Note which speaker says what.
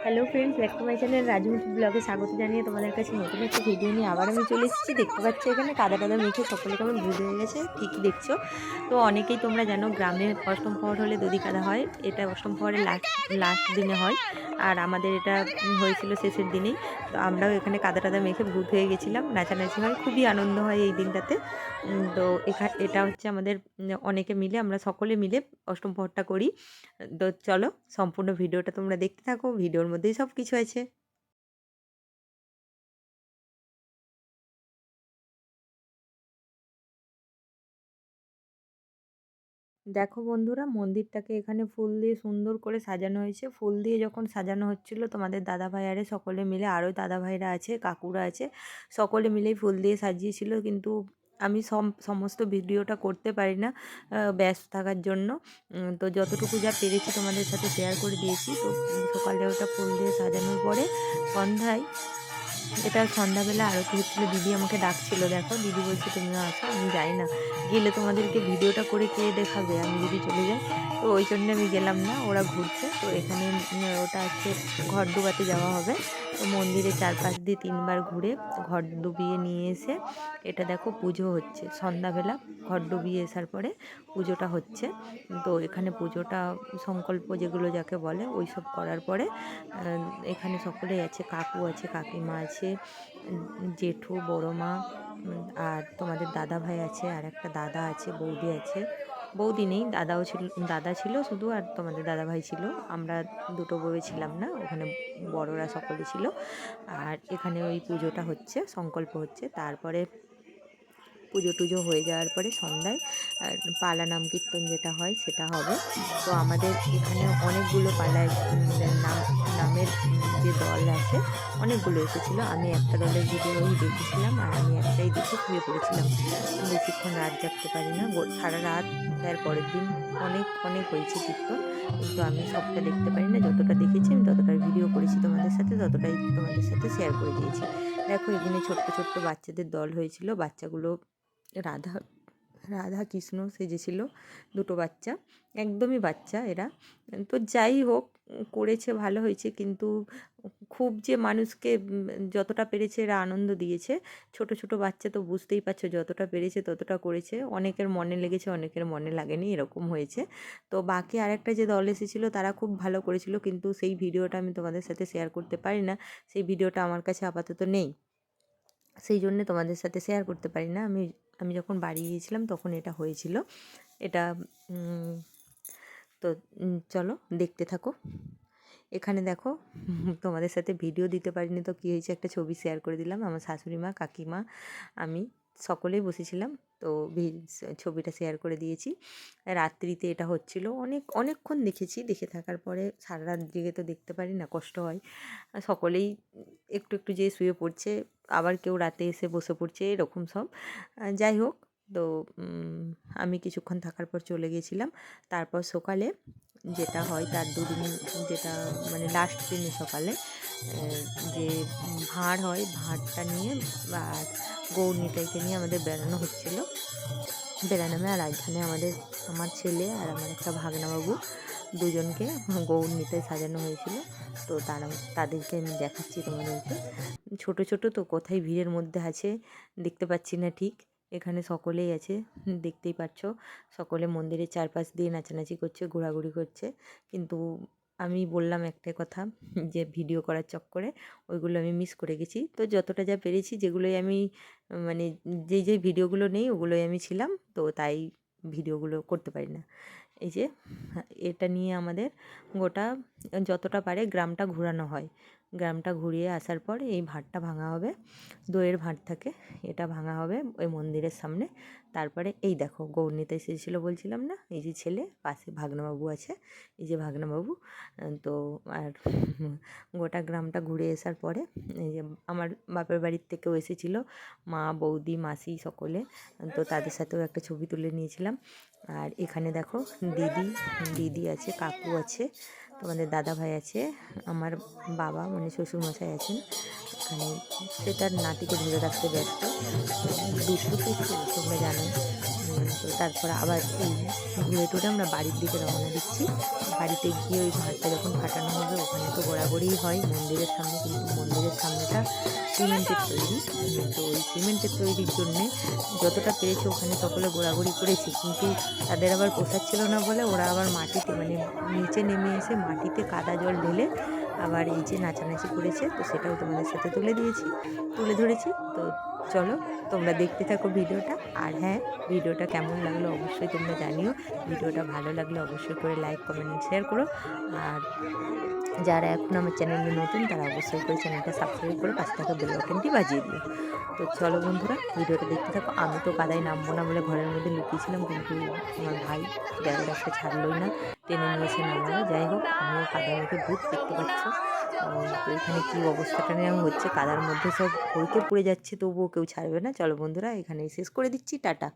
Speaker 1: Hello friends, back to my channel Rajmukhi ব্লগে স্বাগত জানিয়ে তোমাদের কাছে নতুন একটা ভিডিও নিয়ে আবার আমি চলে এসেছি। দেখতে পাচ্ছ এখানে কাদা টাদা মেখে সকলে কেমন ভুল হয়ে গেছে, ঠিকই দেখছো। তো অনেকেই তোমরা জানো গ্রামে অষ্টম প্রহর হলে দধি কাদা হয়। এটা অষ্টম প্রহরের লাস্ট দিনে হয়, আর আমাদের এটা হয়েছিল শেষের দিনেই। তো আমরাও এখানে কাদা টাদা মেখে ভূত হয়ে গেছিলাম, নাচানাচি হয়, খুবই আনন্দ হয় এই দিনটাতে। তো এটা হচ্ছে আমাদের অনেকে মিলে, আমরা সকলে মিলে অষ্টম প্রহরটা করি। তো চলো সম্পূর্ণ ভিডিওটা তোমরা দেখতে থাকো, ভিডিওর মধ্যেই সব কিছু আছে। দেখো বন্ধুরা, মন্দিরটাকে এখানে ফুল দিয়ে সুন্দর করে সাজানো হয়েছে। ফুল দিয়ে যখন সাজানো হচ্ছিল, তোমাদের দাদা ভাই আরে সকলে মিলে, আরও দাদা ভাইরা আছে, কাকুরা আছে, সকলে মিলেই ফুল দিয়ে সাজিয়েছিল। কিন্তু আমি সমস্ত ভিডিওটা করতে পারি না ব্যস্ত থাকার জন্য। তো যতটুকু যা পেরেছি তোমাদের সাথে শেয়ার করে দিয়েছি। তো সকালে ওটা ফুল দিয়ে সাজানোর পরে সন্ধ্যায়, এটা সন্ধ্যাবেলা আরতি হচ্ছিলো। দিদি আমাকে ডাকছিল, দেখো দিদি বলছে তুমিও আসো। আমি যাই না, গেলে তোমাদেরকে ভিডিওটা করে কে দেখাবে, আমি যদি চলে যাই। তো ওই জন্য আমি গেলাম না, ওরা ঘুরছে। তো এখানে ওটা হচ্ছে ঘর ডুবাতে যাওয়া হবে। তো মন্দিরে চারপাশ দিয়ে 3বার ঘুরে ঘর ডুবিয়ে নিয়ে এসে, এটা দেখো পুজো হচ্ছে সন্ধ্যাবেলা। ঘর ডুবিয়ে আসার পরে পুজোটা হচ্ছে। তো এখানে পুজোটা সংকল্প যেগুলো যাকে বলে ওই সব করার পরে এখানে সকলেই আছে, কাকু আছে, কাকিমা আছে, জেঠু, বড় মা, আর তোমাদের দাদা ভাই আছে, আর একটা দাদা আছে, বৌদি আছে। বৌদি নেই, দাদাও ছিল, দাদা ছিল শুধু, আর তোমাদের দাদা ভাই ছিল। আমরা দুটো বউয়ে ছিলাম না, ওখানে বড়রা সকলে ছিল। আর এখানে ওই পুজোটা হচ্ছে, সংকল্প হচ্ছে। তারপরে পুজো টুজো হয়ে যাওয়ার পরে সন্ধ্যায় পালা নাম কীর্তন যেটা হয় সেটা হবে। তো আমাদের এখানে অনেকগুলো পালায় নামের যে দল আছে অনেকগুলো এসেছিলো। আমি একটা দলের ভিডিওই দেখেছিলাম, আর আমি একটাই দেখে শুয়ে পড়েছিলাম। বেশিক্ষণ রাত জাগতে পারি না, সারা রাত। তার পরের দিন অনেক অনেক হয়েছে কীর্তন, কিন্তু আমি সবটা দেখতে পারি না। যতটা দেখেছি আমি ততটাই ভিডিও করেছি তোমাদের সাথে, ততটাই তোমাদের সাথে শেয়ার করে দিয়েছি। দেখো এখানে ছোট্ট ছোট্ট বাচ্চাদের দল হয়েছিল। বাচ্চাগুলো রাধা রাধা কৃষ্ণ সেজেছিল, দুটো বাচ্চা, একদমই বাচ্চা এরা। তো যাই হোক, করেছে, ভালো হয়েছে। কিন্তু খুব যে মানুষকে যতটা পেরেছে এরা আনন্দ দিয়েছে। ছোট ছোট বাচ্চা তো বুঝতেই পারছো, যতটা পেরেছে ততটা করেছে। অনেকের মনে লেগেছে, অনেকের মনে লাগেনি, এরকম হয়েছে। তো বাকি আরেকটা যে দল এসেছিলো তারা খুব ভালো করেছিল, কিন্তু সেই ভিডিওটা আমি তোমাদের সাথে শেয়ার করতে পারি না। সেই ভিডিওটা আমার কাছে আপাতত নেই, সেই জন্যে তোমাদের সাথে শেয়ার করতে পারি না। আমি যখন বাড়ি গিয়েছিলাম তখন এটা হয়েছিল। এটা তো চলো দেখতে থাকো। এখানে দেখো, তোমাদের সাথে ভিডিও দিতে পারিনি তো কী হয়েছে, একটা ছবি শেয়ার করে দিলাম। আমার শাশুড়ি মা, কাকিমা, আমি সকলেই বসেছিলাম। তো ছবিটা শেয়ার করে দিয়েছি। রাত্রিতে এটা হচ্ছিল, অনেকক্ষণ দেখেছি। দেখে থাকার পরে সারা রাত জেগে তো দেখতে পারি না, কষ্ট হয়। সকলেই একটু একটু যেয়ে শুয়ে পড়ছে, আবার কেউ রাতে এসে বসে পড়ছে, এরকম সব। যাই হোক, তো আমি কিছুক্ষণ থাকার পর চলে গেছিলাম। তারপর সকালে যেটা হয় তার দুদিন, যেটা মানে লাস্ট দিনে সকালে যে ভাঁড় হয়, ভাঁড়টা নিয়ে আর গৌর নিতাইকে নিয়ে আমাদের বেড়ানো হচ্ছিলো। বেড়ানো আর এখানে আমার ছেলে আর আমার একটা ভাগনাবাবু, দুজনকে গৌর নিতাই সাজানো হয়েছিল। তো তাদেরকে আমি দেখাচ্ছি তোমাদেরকে। ছোট ছোট তো কোথায় ভিড়ের মধ্যে আছে দেখতে পাচ্ছি না ঠিক। এখানে সকলেই আছে, দেখতেই পাচ্ছ। সকলে মন্দিরের চারপাশ দিয়ে নাচানাচি করছে, ঘোরাঘুরি করছে। কিন্তু আমি বললাম একটাই কথা, যে ভিডিও করার চক্করে ওইগুলো আমি মিস করে গেছি। তো যতটা যা পেরেছি, যেগুলোই আমি মানে যেই ভিডিওগুলো নেই ওগুলোই আমি ছিলাম, তো তাই ভিডিওগুলো করতে পারি না। এই যে এটা নিয়ে আমাদের গোটা যতটা পারে গ্রামটা ঘোরানো হয়। গ্রামটা ঘুরিয়ে আসার পর এই ভাঁড়টা ভাঙা হবে, দইয়ের ভাঁড় থাকে, এটা ভাঙা হবে ওই মন্দিরের সামনে। তারপরে এই দেখো গৌরনীতা এসেছিলো বলছিলাম না, এই যে ছেলে, পাশে ভাগনাবাবু আছে, এই যে ভাগনাবাবু। তো আর গোটা গ্রামটা ঘুরে আসার পরে এই যে আমার বাপের বাড়ির থেকেও এসেছিলো মা, বৌদি, মাসি সকলে। তো তাদের সাথেও একটা ছবি তুলে নিয়েছিলাম। আর এখানে দেখো দিদি আছে, কাকু আছে, তোমাদের দাদা ভাই আছে, আমার বাবা মানে শ্বশুরমশাই আছেন এখানে। সে তার নাতিকে ধরে রাখতে ব্যস্ত, দুষ্টু কুটু তোমরা জানো। তো তারপর আবার এই ঘুরে টুরে আমরা বাড়ির দিকে রওনা দিচ্ছি। বাড়িতে গিয়ে ওই ঘরটা যখন ফাটানো হবে ওখানে তো গোড়াগড়িই হয় মন্দিরের সামনে, কিন্তু মন্দিরের সামনেটা সিমেন্টের তৈরি। তো ওই সিমেন্টের তৈরির জন্যে যতটা পেরেছে ওখানে সকলে গোড়াগড়ি করেছে, কিন্তু তাদের আবার পোষাচ্ছিল না বলে ওরা আবার মাটিতে মানে নিচে নেমে এসে মাটিতে কাদা জল ঢেলে আবার এই যে নাচানাচি করেছে। তো সেটাও তোমাদের সাথে তুলে ধরেছি। তো চলো তোমরা দেখতে থাকো ভিডিওটা। আর হ্যাঁ, ভিডিওটা কেমন লাগলো অবশ্যই তোমরা জানিও। ভিডিওটা ভালো লাগলে অবশ্যই করে লাইক কমেন্ট শেয়ার করো। আর যারা এখন আমার চ্যানেলে নতুন তারা অবশ্যই করে চ্যানেলটা সাবস্ক্রাইব করে পাশে থাকা বেল বাটনটি বাজিয়ে দিও। তো চলো বন্ধুরা ভিডিওটা দেখতে থাকো। আমি তো কাদায় নামবো না বলে ঘরের মধ্যে লুকিয়েছিলাম, কিন্তু আমার ভাই ব্যাগটা ছাড়লোই না, টেনে নিয়েছে নামানো। যাই হোক, আমিও কাদার মধ্যে ভূত দেখতে পাচ্ছ। তো এখানে কী অবস্থাটা নেওয়া হচ্ছে, কাদার মধ্যে সব হইতে পড়ে যাচ্ছে, তবুও কেউ ছাড়বে না। চলো বন্ধুরা এখানেই শেষ করে দিচ্ছি, টাটা।